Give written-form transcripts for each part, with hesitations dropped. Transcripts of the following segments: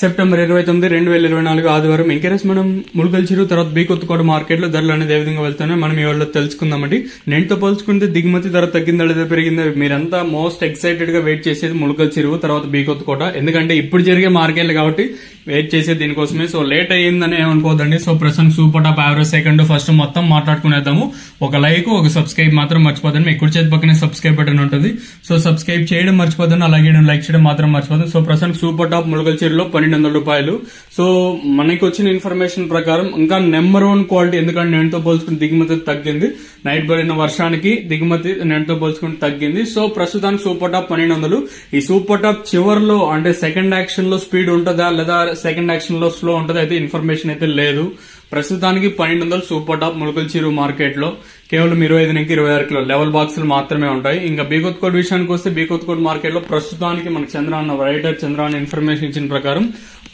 September 29, 2024 ఆదివారం encourage మనం ములుగల్ చెరువు తర్వాత బీ కొత్తకోట మార్కెట్ లో ధరలు అనేది ఏ విధంగా వెళ్తున్నాయి మనం ఇవాళ తెలుసుకుందామండి. నేటితో పోల్చుకుంటే దిగుమతి ధర తగ్గిందా లేదా పెరిగిందా? మీరంతా మోస్ట్ ఎక్సైటెడ్ గా వెయిట్ చేసేది ములుగల్ చెరువు తర్వాత బీ కొత్తకోట, ఎందుకంటే ఇప్పుడు జరిగే మార్కెట్లు కాబట్టి వెయిట్ చేసేది దీనికోసమే. సో లేట్ అయ్యిందని ఏమనుకోదండి. సో ప్రస్తుతం super top average second first మొత్తం మాట్లాడుకునేద్దాము. ఒక లైక్ ఒక సబ్స్క్రైబ్ మాత్రం మర్చిపోదండి. మీ కుడి చేతి పక్కనే సబ్స్క్రైబ్ బటన్ ఉంటుంది. సో సబ్స్క్రైబ్ చేయడం మర్చిపోదండి, అలాగే లైక్ చేయడం మాత్రం మర్చిపోదండి. సో ప్రస్తుతం సూపర్ టాప్ ములుగల్ చెరువులో 1200 రూపాయలు. సో మనకి వచ్చిన ఇన్ఫర్మేషన్ ప్రకారం ఇంకా నెంబర్ 1 క్వాలిటీ, ఎందుకంటే నేటితో పోల్చుకుని దిగుమతి తగ్గింది. నైట్ పడిన వర్షానికి దిగుమతి నేటితో పోల్చుకుని తగ్గింది. సో ప్రస్తుతానికి సూపర్ టాప్ 1200. ఈ సూపర్ టాప్ చివరిలో అంటే సెకండ్ యాక్షన్ లో స్పీడ్ ఉంటుందా లేదా సెకండ్ యాక్షన్ లో స్లో ఉంటుందా అయితే ఇన్ఫర్మేషన్ అయితే లేదు. ప్రస్తుతానికి 1200 సూపర్ టాప్ ములుగల్ చెరువు మార్కెట్ లో కేవలం 25 నుంచి 26 కిలో లెవెల్ బాక్సులు మాత్రమే ఉంటాయి. ఇంకా బీ కొత్తకోట విషయానికి వస్తే బీ కొత్తకోట మార్కెట్ లో ప్రస్తుతానికి మనకు చంద్రాన్న రైటర్ చంద్రాన్న ఇన్ఫర్మేషన్ ఇచ్చిన ప్రకారం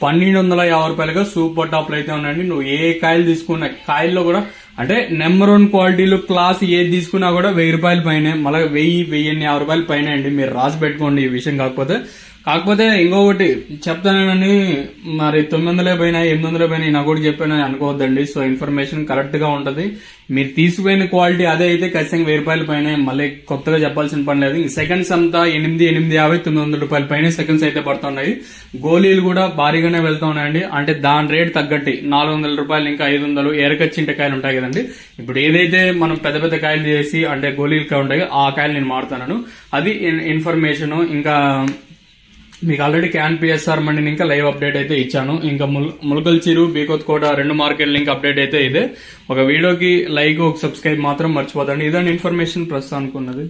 1250 రూపాయలుగా సూపర్ టాప్ లో అయితే ఉన్నాయండి. నువ్వు ఏ కాయలు తీసుకున్న కాయల్లో కూడా అంటే నెంబర్ 1 క్వాలిటీలో క్లాస్ ఏది తీసుకున్నా కూడా 1000 రూపాయల పైన, మళ్ళీ 1050 రూపాయల పైన అండి. మీరు రాసి పెట్టుకోండి ఈ విషయం. కాకపోతే ఇంకొకటి చెప్తానని మరి 900 పైన 800 పైన నాకు కూడా చెప్పానని అనుకోవద్దండి. సో ఇన్ఫర్మేషన్ కరెక్ట్ గా ఉంటది. మీరు తీసుకుపోయిన క్వాలిటీ అదే అయితే ఖచ్చితంగా 1000 రూపాయల పైన, మళ్ళీ కొత్తగా చెప్పాల్సిన పని లేదు. సెకండ్స్ అంతా 850, 900 రూపాయల పైన సెకండ్స్ అయితే పడుతున్నాయి. గోళీలు కూడా భారీగానే వెళ్తా ఉన్నాయండి. అంటే దాని రేట్ తగ్గట్టి 400 రూపాయలు ఇంకా 500 ఎరకచ్చింటే కాయలు ఉంటాయి కదండి. ఇప్పుడు ఏదైతే మనం పెద్ద పెద్ద కాయలు చేసి అంటే గోళీలు ఉంటాయి ఆ కాయలు నేను మాడుతున్నాను. అది ఇన్ఫర్మేషన్. ఇంకా మీకు ఆల్రెడీ క్యాన్ పిఎస్ఆర్ మండిని ఇంకా లైవ్ అప్డేట్ అయితే ఇచ్చాను. ఇంకా ములుగల్ చెరువు బీ కొత్తకోట 2 మార్కెట్ లింక్ అప్డేట్ అయితే ఇదే. ఒక వీడియోకి లైక్ ఒక సబ్స్క్రైబ్ మాత్రం మర్చిపోదండి. ఇదండి ఇన్ఫర్మేషన్ ప్రస్తుతానికి ఉన్నది.